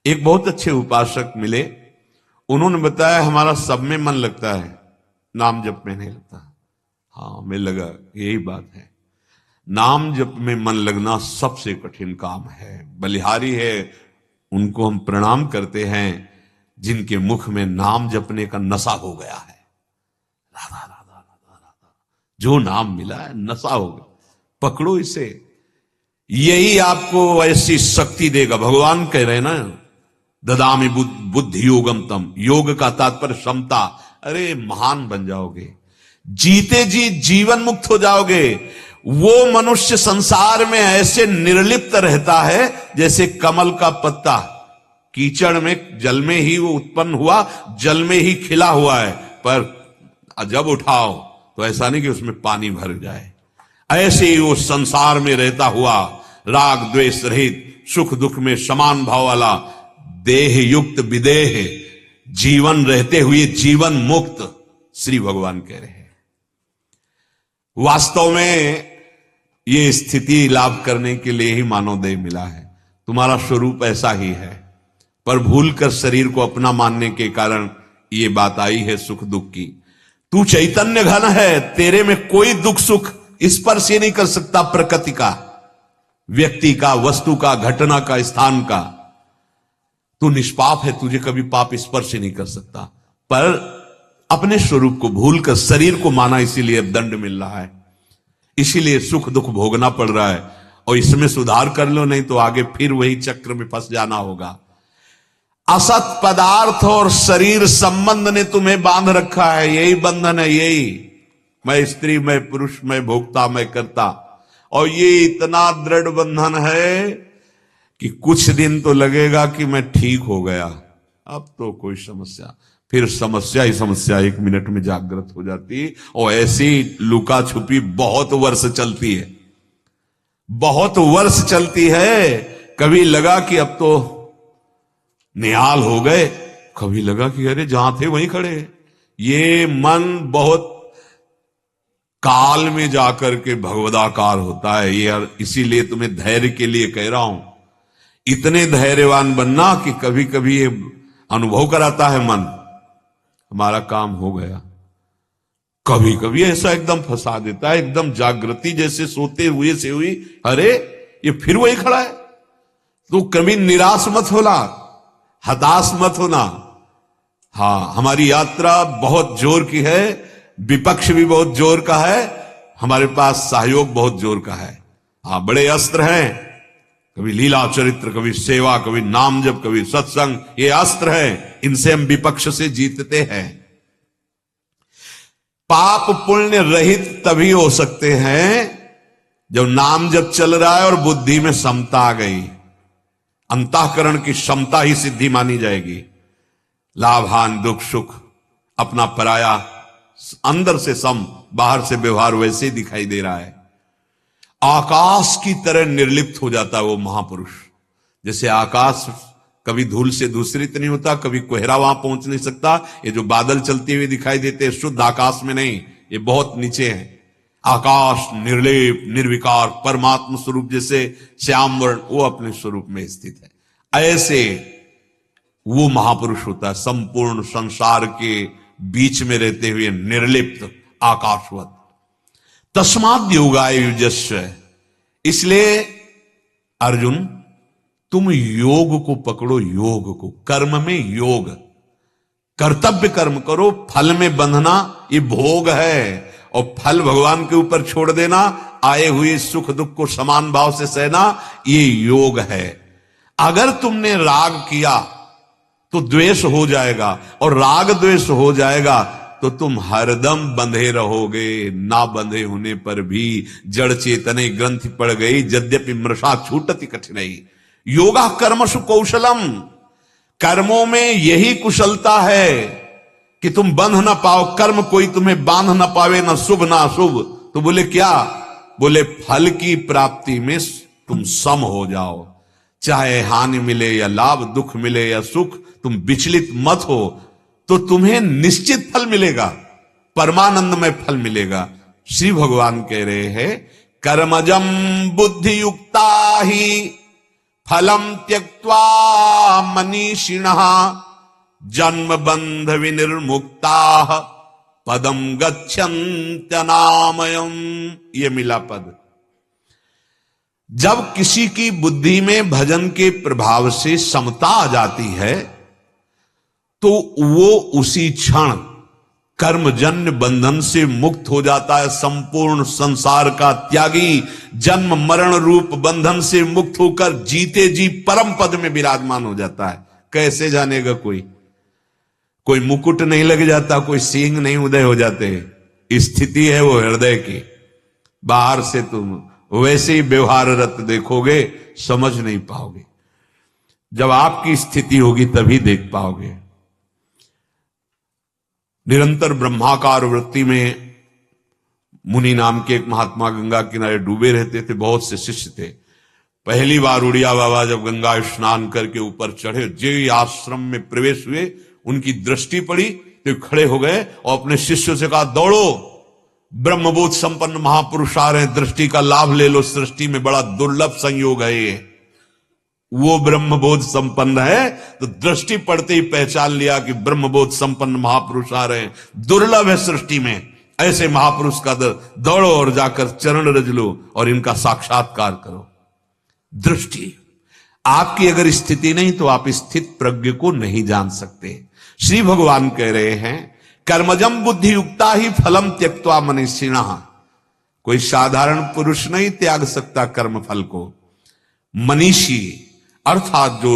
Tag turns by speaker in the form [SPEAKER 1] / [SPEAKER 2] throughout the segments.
[SPEAKER 1] एक बहुत अच्छे उपासक मिले, उन्होंने बताया हमारा सब में मन लगता है, नाम जप में नहीं लगता। हाँ, हमें लगा यही बात है, नाम जप में मन लगना सबसे कठिन काम है। बलिहारी है, उनको हम प्रणाम करते हैं जिनके मुख में नाम जपने का नशा हो गया है। राधा राधा राधा राधा, जो नाम मिला है नशा हो गया, पकड़ो इसे, यही आपको ऐसी शक्ति देगा। भगवान कह रहे हैं ना, ददामि बुद्धि योगम तम, योग का तात्पर्य क्षमता। अरे महान बन जाओगे, जीते जी जीवन मुक्त हो जाओगे। वो मनुष्य संसार में ऐसे निर्लिप्त रहता है जैसे कमल का पत्ता, कीचड़ में जल में ही वो उत्पन्न हुआ, जल में ही खिला हुआ है, पर जब उठाओ तो ऐसा नहीं कि उसमें पानी भर जाए। ऐसे ही वो संसार में रहता हुआ राग द्वेष रहित, सुख दुख में समान भाव वाला, देह युक्त विदेह जीवन रहते हुए जीवन मुक्त, श्री भगवान कह रहे हैं। वास्तव में ये स्थिति लाभ करने के लिए ही मानव देह मिला है। तुम्हारा स्वरूप ऐसा ही है, पर भूलकर शरीर को अपना मानने के कारण ये बात आई है सुख दुख की। तू चैतन्य घन है, तेरे में कोई दुख सुख स्पर्श ही नहीं कर सकता, प्रकृति का, व्यक्ति का, वस्तु का, घटना का, स्थान का। तू निष्पाप है, तुझे कभी पाप स्पर्श ही नहीं कर सकता, पर अपने स्वरूप को भूलकर शरीर को माना, इसीलिए अब दंड मिल रहा है, इसीलिए सुख दुख भोगना पड़ रहा है। और इसमें सुधार कर लो, नहीं तो आगे फिर वही चक्र में फंस जाना होगा। असत पदार्थ और शरीर संबंध ने तुम्हें बांध रखा है, यही बंधन है, यही मैं स्त्री, मैं पुरुष, मैं भोक्ता, मैं करता। और ये इतना दृढ़ बंधन है कि कुछ दिन तो लगेगा कि मैं ठीक हो गया, अब तो कोई समस्या, फिर समस्या ही समस्या 1 मिनट में जागृत हो जाती। और ऐसी लुका छुपी बहुत वर्ष चलती है, बहुत वर्ष चलती है। कभी लगा कि अब तो निहाल हो गए, कभी लगा कि अरे जहां थे वहीं खड़े हैं। ये मन बहुत काल में जाकर के भगवदाकार होता है। ये इसीलिए तुम्हें धैर्य के लिए कह रहा हूं, इतने धैर्यवान बनना कि कभी कभी ये अनुभव कराता है मन, हमारा काम हो गया। कभी कभी ऐसा एकदम फंसा देता है, एकदम जागृति जैसे सोते हुए से हुई, अरे ये फिर वही खड़ा है। तो कभी निराश मत होना, हताश मत होना। हाँ, हमारी यात्रा बहुत जोर की है, विपक्ष भी बहुत जोर का है, हमारे पास सहयोग बहुत जोर का है। हाँ, बड़े अस्त्र हैं, कभी लीला चरित्र, कभी सेवा, कभी नाम जप, कभी सत्संग, ये अस्त्र है, इनसे हम विपक्ष से जीतते हैं। पाप पुण्य रहित तभी हो सकते हैं जब नाम जप चल रहा है और बुद्धि में समता आ गई, अंतःकरण की क्षमता ही सिद्धि मानी जाएगी। लाभ हानि दुख सुख अपना पराया, अंदर से सम, बाहर से व्यवहार वैसे ही दिखाई दे रहा है। आकाश की तरह निर्लिप्त हो जाता है वो महापुरुष। जैसे आकाश कभी धूल से दूषित नहीं होता, कभी कोहरा वहां पहुंच नहीं सकता। ये जो बादल चलते हुए दिखाई देते हैं शुद्ध आकाश में नहीं, ये बहुत नीचे है। आकाश निर्लेप निर्विकार परमात्मा स्वरूप, जैसे श्याम वर्ण, वो अपने स्वरूप में स्थित है। ऐसे वो महापुरुष होता है, संपूर्ण संसार के बीच में रहते हुए निर्लिप्त आकाशवत। तस्माद् योगाय युज्यस्व, इसलिए अर्जुन तुम योग को पकड़ो, योग को, कर्म में योग, कर्तव्य कर्म करो, फल में बंधना ये भोग है, और फल भगवान के ऊपर छोड़ देना, आए हुए सुख दुख को समान भाव से सहना, ये योग है। अगर तुमने राग किया तो द्वेष हो जाएगा, और राग द्वेष हो जाएगा तो तुम हरदम बंधे रहोगे। ना बंधे होने पर भी जड़ चेतने ग्रंथि पड़ गई, यद्यपि मृषा छूटति कठिनाई। योगा कर्मसु कौशलम, कर्मों में यही कुशलता है कि तुम बंध ना पाओ, कर्म कोई तुम्हें बांध ना पावे, ना शुभ ना अशुभ। तो बोले क्या? बोले फल की प्राप्ति में तुम सम हो जाओ, चाहे हानि मिले या लाभ, दुख मिले या सुख, तुम विचलित मत हो, तो तुम्हें निश्चित फल मिलेगा, परमानंदमय फल मिलेगा। श्री भगवान कह रहे हैं कर्मजम बुद्धि युक्ता ही फलम त्यक्त्वा मनीषिणः जन्म बंध विनिर्मुक्ता पदम गच्छन्त्यनामयम्। ये मिला पद। जब किसी की बुद्धि में भजन के प्रभाव से समता आ जाती है तो वो उसी क्षण कर्मजन्य बंधन से मुक्त हो जाता है। संपूर्ण संसार का त्यागी जन्म मरण रूप बंधन से मुक्त होकर जीते जी परम पद में विराजमान हो जाता है। कैसे जानेगा कोई मुकुट नहीं लग जाता, कोई सींग नहीं उदय हो जाते। स्थिति है वो हृदय की। बाहर से तुम वैसे ही व्यवहाररत देखोगे, समझ नहीं पाओगे। जब आपकी स्थिति होगी तभी देख पाओगे। निरंतर ब्रह्माकार वृत्ति में मुनि नाम के एक महात्मा गंगा किनारे डूबे रहते थे। बहुत से शिष्य थे। पहली बार उड़िया बाबा जब गंगा स्नान करके ऊपर चढ़े, जे आश्रम में प्रवेश हुए, उनकी दृष्टि पड़ी तो खड़े हो गए और अपने शिष्यों से कहा, दौड़ो, ब्रह्मबोध संपन्न महापुरुष आ रहे हैं, दृष्टि का लाभ ले लो। सृष्टि में बड़ा दुर्लभ संयोग है ये। वो ब्रह्मबोध संपन्न है तो दृष्टि पड़ते ही पहचान लिया कि ब्रह्मबोध संपन्न महापुरुष आ रहे हैं। दुर्लभ है सृष्टि में ऐसे महापुरुष का दौड़ो और जाकर चरण रज लो और इनका साक्षात्कार करो। दृष्टि आपकी अगर स्थिति नहीं तो आप स्थित प्रज्ञ को नहीं जान सकते। श्री भगवान कह रहे हैं, कर्मजम बुद्धि युक्ता ही फलम त्यक्त्वा मनीषिणः। कोई साधारण पुरुष नहीं त्याग सकता कर्म फल को। मनीषी अर्थात जो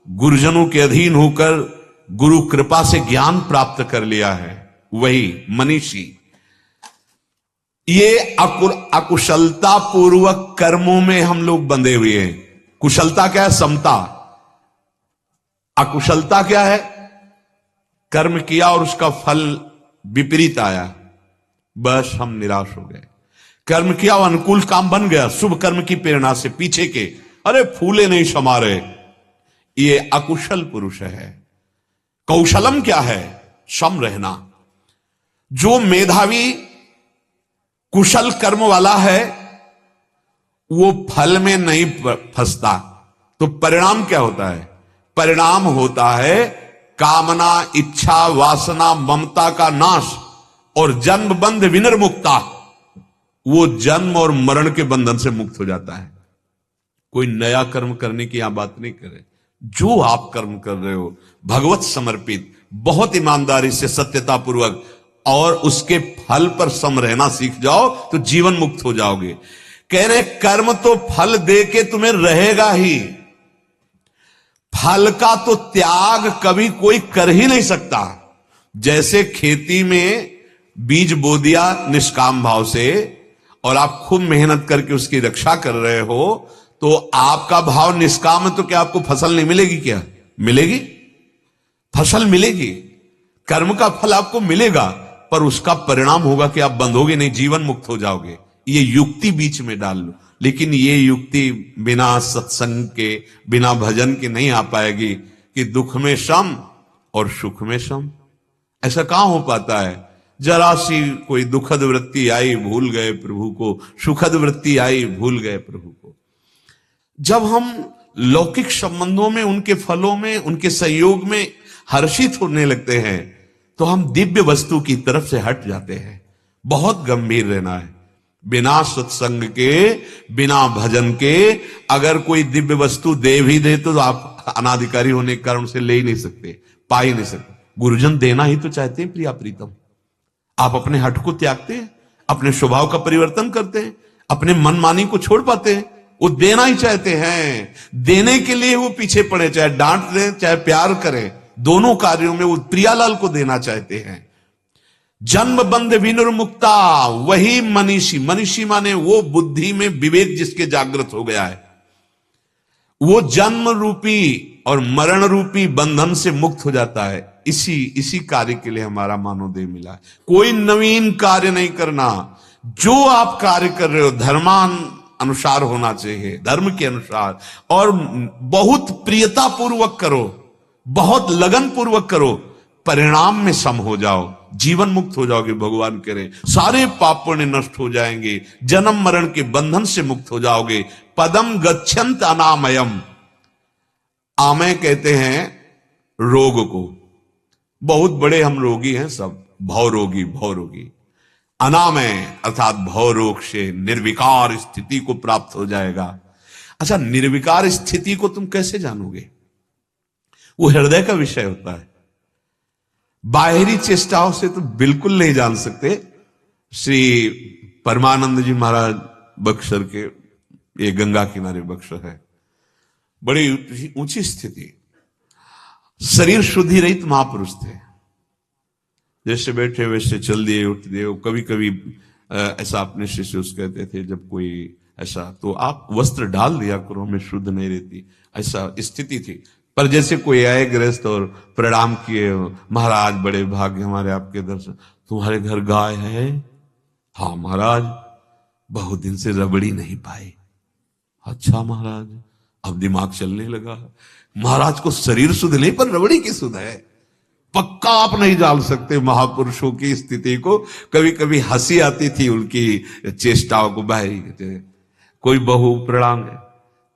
[SPEAKER 1] गुरुजनों के अधीन होकर गुरु कृपा से ज्ञान प्राप्त कर लिया है, वही मनीषी। ये अकुशलता पूर्वक कर्मों में हम लोग बंधे हुए हैं। कुशलता क्या है? समता। अकुशलता क्या है? कर्म किया और उसका फल विपरीत आया, बस हम निराश हो गए। कर्म किया और अनुकूल काम बन गया, शुभ कर्म की प्रेरणा से पीछे के अरे फूले नहीं समा रहे, ये अकुशल पुरुष है। कौशलम क्या है? सम रहना। जो मेधावी कुशल कर्म वाला है वो फल में नहीं फंसता। तो परिणाम क्या होता है? परिणाम होता है कामना, इच्छा, वासना, ममता का नाश और जन्म बंध विनिर्मुक्ता। वो जन्म और मरण के बंधन से मुक्त हो जाता है। कोई नया कर्म करने की यहां बात नहीं करे। जो आप कर्म कर रहे हो भगवत समर्पित, बहुत ईमानदारी से, सत्यता पूर्वक, और उसके फल पर सम रहना सीख जाओ तो जीवन मुक्त हो जाओगे। कह रहे कर्म तो फल दे के तुम्हें रहेगा ही, फल का तो त्याग कभी कोई कर ही नहीं सकता। जैसे खेती में बीज बो दिया निष्काम भाव से और आप खूब मेहनत करके उसकी रक्षा कर रहे हो, तो आपका भाव निष्काम है तो क्या आपको फसल नहीं मिलेगी? क्या मिलेगी? फसल मिलेगी। कर्म का फल आपको मिलेगा, पर उसका परिणाम होगा कि आप बंधोगे नहीं, जीवन मुक्त हो जाओगे। ये युक्ति बीच में डाल लो। लेकिन ये युक्ति बिना सत्संग के, बिना भजन के नहीं आ पाएगी कि दुख में सम और सुख में सम। ऐसा कहां हो पाता है? जरा सी कोई दुखद वृत्ति आई, भूल गए प्रभु को, सुखद वृत्ति आई, भूल गए प्रभु को। जब हम लौकिक संबंधों में, उनके फलों में, उनके संयोग में हर्षित होने लगते हैं तो हम दिव्य वस्तु की तरफ से हट जाते हैं। बहुत गंभीर रहना है। बिना सत्संग के, बिना भजन के अगर कोई दिव्य वस्तु दे भी दे तो आप अनाधिकारी होने के कारण उसे ले ही नहीं सकते, पा ही नहीं सकते। गुरुजन देना ही तो चाहते हैं प्रिया प्रीतम। आप अपने हट को त्यागते हैं, अपने स्वभाव का परिवर्तन करते हैं, अपने मनमानी को छोड़ पाते हैं। वो देना ही चाहते हैं। देने के लिए वो पीछे पड़े, चाहे डांट दें चाहे प्यार करें, दोनों कार्यों में वो प्रियालाल को देना चाहते हैं। जन्म बंध विनिर्मुक्ता, वही मनीषी। मनीषी माने वो बुद्धि में विवेक जिसके जागृत हो गया है, वो जन्म रूपी और मरण रूपी बंधन से मुक्त हो जाता है। इसी कार्य के लिए हमारा मानवदेह मिला है। कोई नवीन कार्य नहीं करना। जो आप कार्य कर रहे हो धर्मान अनुसार होना चाहिए, धर्म के अनुसार, और बहुत प्रियता पूर्वक करो, बहुत लगन पूर्वक करो। परिणाम में सम हो जाओ, जीवन मुक्त हो जाओगे। भगवान कह रहे सारे पाप पुण्य नष्ट हो जाएंगे, जन्म मरण के बंधन से मुक्त हो जाओगे। पदम गच्छन्त अनामयम, आमय कहते हैं रोग को। बहुत बड़े हम रोगी हैं सब, भवरोगी भवरोगी। अनामय अर्थात भव रोग से निर्विकार स्थिति को प्राप्त हो जाएगा। अच्छा, निर्विकार स्थिति को तुम कैसे जानोगे? वो हृदय का विषय होता है, बाहरी चेष्टाओं से तो बिल्कुल नहीं जान सकते। श्री परमानंद जी महाराज बक्सर के, ये गंगा किनारे बक्सर है, बड़ी ऊंची स्थिति, शरीर शुद्धि रहित महापुरुष थे। जैसे बैठे वैसे चल दिए उठ दिए। कभी कभी ऐसा अपने शिष्य कहते थे, जब कोई ऐसा तो आप वस्त्र डाल दिया करो, हमें शुद्ध नहीं रहती, ऐसा स्थिति थी। पर जैसे कोई आए गृहस्थ और प्रणाम किए, महाराज बड़े भाग्य हमारे आपके दर्शन, तुम्हारे घर गाय है? हाँ महाराज, बहुत दिन से रबड़ी नहीं पाई। अच्छा महाराज, अब दिमाग चलने लगा। महाराज को शरीर शुद्ध नहीं, पर रबड़ी की शुद्ध है। पक्का आप नहीं जान सकते महापुरुषों की स्थिति को। कभी कभी हंसी आती थी उनकी चेष्टाओं को। भाई कोई बहू प्रणाम है,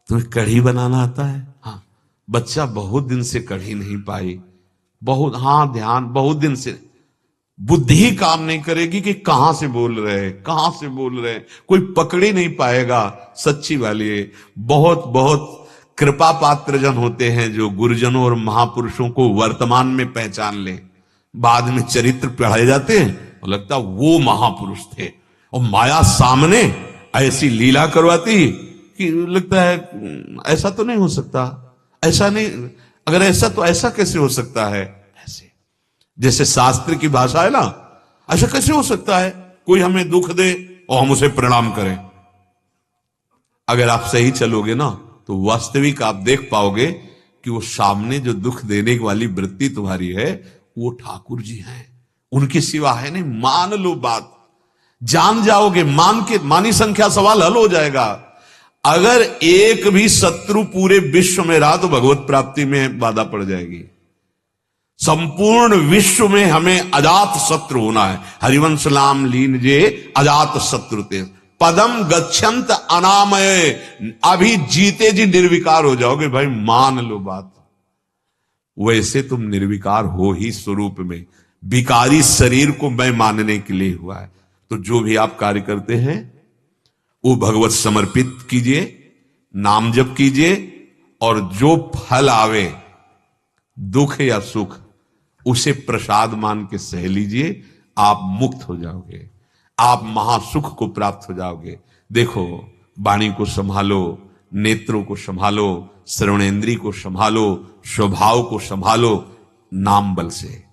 [SPEAKER 1] तुम्हें कढ़ी बनाना आता है? हाँ। बच्चा बहुत दिन से कढ़ी नहीं पाई, बहुत, हाँ ध्यान, बहुत दिन से। बुद्धि काम नहीं करेगी कि कहां से बोल रहे, कहां से बोल रहे, कोई पकड़ ही नहीं पाएगा। सच्ची वाली है। बहुत बहुत कृपा पात्र जन होते हैं जो गुरुजनों और महापुरुषों को वर्तमान में पहचान ले, बाद में चरित्र पढ़ाए जाते हैं और लगता वो महापुरुष थे। और माया सामने ऐसी लीला करवाती कि लगता है ऐसा तो नहीं हो सकता, ऐसा नहीं, अगर ऐसा तो ऐसा कैसे हो सकता है? ऐसे जैसे शास्त्र की भाषा है ना, ऐसा कैसे हो सकता है कोई हमें दुख दे और हम उसे प्रणाम करें? अगर आप सही चलोगे ना तो वास्तविक आप देख पाओगे कि वो सामने जो दुख देने वाली वृत्ति तुम्हारी है वो ठाकुर जी हैं, उनके सिवा है नहीं। मान लो बात, जान जाओगे, मान के मानी संख्या सवाल हल हो जाएगा। अगर एक भी शत्रु पूरे विश्व में रहा तो भगवत प्राप्ति में बाधा पड़ जाएगी। संपूर्ण विश्व में हमें अजात शत्रु होना है। हरिवंश नाम लीन जे अजात शत्रु ते पदम गच्छंत अनामय। अभी जीते जी निर्विकार हो जाओगे भाई, मान लो बात। वैसे तुम निर्विकार हो ही स्वरूप में, विकारी शरीर को मैं मानने के लिए हुआ है। तो जो भी आप कार्य करते हैं वो भगवत समर्पित कीजिए, नाम जप कीजिए, और जो फल आवे दुख या सुख उसे प्रसाद मान के सह लीजिए। आप मुक्त हो जाओगे, आप महासुख को प्राप्त हो जाओगे। देखो, वाणी को संभालो, नेत्रों को संभालो, श्रवणेन्द्रिय को संभालो, स्वभाव को संभालो, नाम बल से,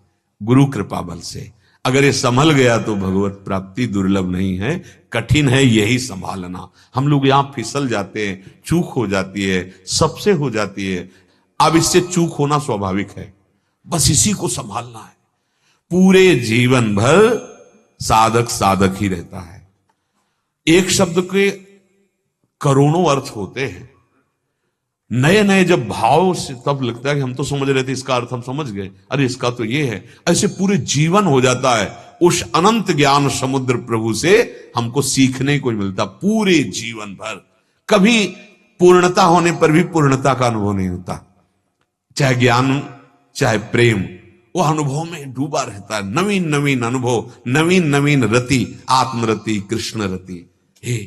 [SPEAKER 1] गुरु कृपा बल से। अगर ये संभल गया तो भगवत प्राप्ति दुर्लभ नहीं है, कठिन है यही संभालना। हम लोग यहां फिसल जाते हैं, चूक हो जाती है, सबसे हो जाती है। अब इससे चूक होना स्वाभाविक है, बस इसी को संभालना है। पूरे जीवन भर साधक साधक ही रहता है। एक शब्द के करोड़ों अर्थ होते हैं। नए नए जब भाव से तब लगता है कि हम तो समझ रहे थे, इसका अर्थ हम समझ गए, अरे इसका तो ये है। ऐसे पूरे जीवन हो जाता है। उस अनंत ज्ञान समुद्र प्रभु से हमको सीखने को मिलता पूरे जीवन भर। कभी पूर्णता होने पर भी पूर्णता का अनुभव नहीं होता। चाहे ज्ञान चाहे प्रेम, वो अनुभव में डूबा रहता है। नवीन नवीन अनुभव, नवीन नवीन रति, आत्मरति, कृष्ण रति। हे,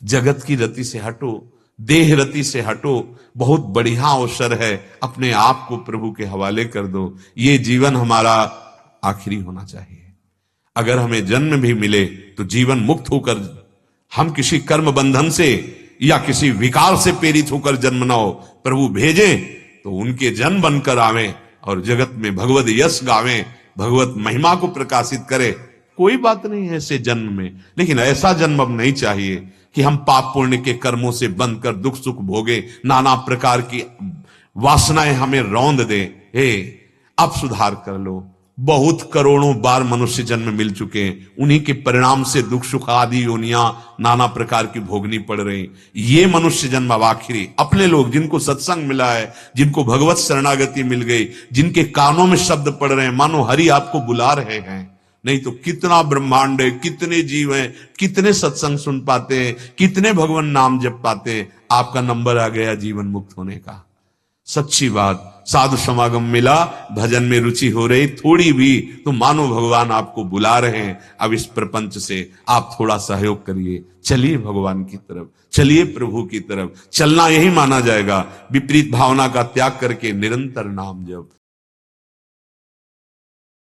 [SPEAKER 1] जगत की रति से हटो, देह रति से हटो। बहुत बढ़िया अवसर है, अपने आप को प्रभु के हवाले कर दो। ये जीवन हमारा आखिरी होना चाहिए। अगर हमें जन्म भी मिले तो जीवन मुक्त होकर, हम किसी कर्म बंधन से या किसी विकार से प्रेरित होकर जन्म ना हो। प्रभु भेजें तो उनके जन बनकर आवें और जगत में भगवत यश गावें, भगवत महिमा को प्रकाशित करें। कोई बात नहीं है ऐसे जन्म में, लेकिन ऐसा जन्म अब नहीं चाहिए कि हम पाप पुण्य के कर्मों से बंधकर दुख सुख भोगे, नाना प्रकार की वासनाएं हमें रौंद दे। हे, अब सुधार कर लो। बहुत करोड़ों बार मनुष्य जन्म मिल चुके हैं, उन्हीं के परिणाम से दुख सुख आदि योनियां नाना प्रकार की भोगनी पड़ रही। ये मनुष्य जन्म अब आखिरी। अपने लोग जिनको सत्संग मिला है, जिनको भगवत शरणागति मिल गई, जिनके कानों में शब्द पड़ रहे हैं, मानो हरि आपको बुला रहे हैं। नहीं तो कितना ब्रह्मांड है, कितने जीव हैं, कितने सत्संग सुन पाते हैं, कितने भगवान नाम जप पाते हैं। आपका नंबर आ गया जीवन मुक्त होने का। सच्ची बात, साधु समागम मिला, भजन में रुचि हो रही थोड़ी भी, तो मानो भगवान आपको बुला रहे हैं। अब इस प्रपंच से आप थोड़ा सहयोग करिए, चलिए भगवान की तरफ, चलिए प्रभु की तरफ। चलना यही माना जाएगा, विपरीत भावना का त्याग करके निरंतर नाम जप।